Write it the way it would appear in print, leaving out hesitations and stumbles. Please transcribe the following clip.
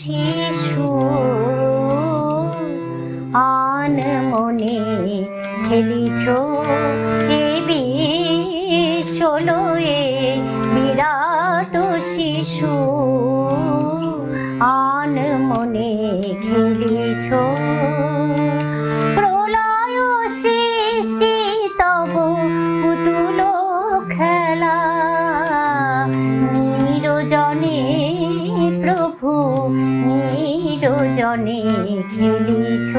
শিশু আনমনে খেলিছ এ বিশ্বলয়ে বিরাট শিশু আনমনে খেলিছ প্রলয় সৃষ্টি তব পুতুল খেলা নিরজনে প্রভু নিরজনে খেলিছ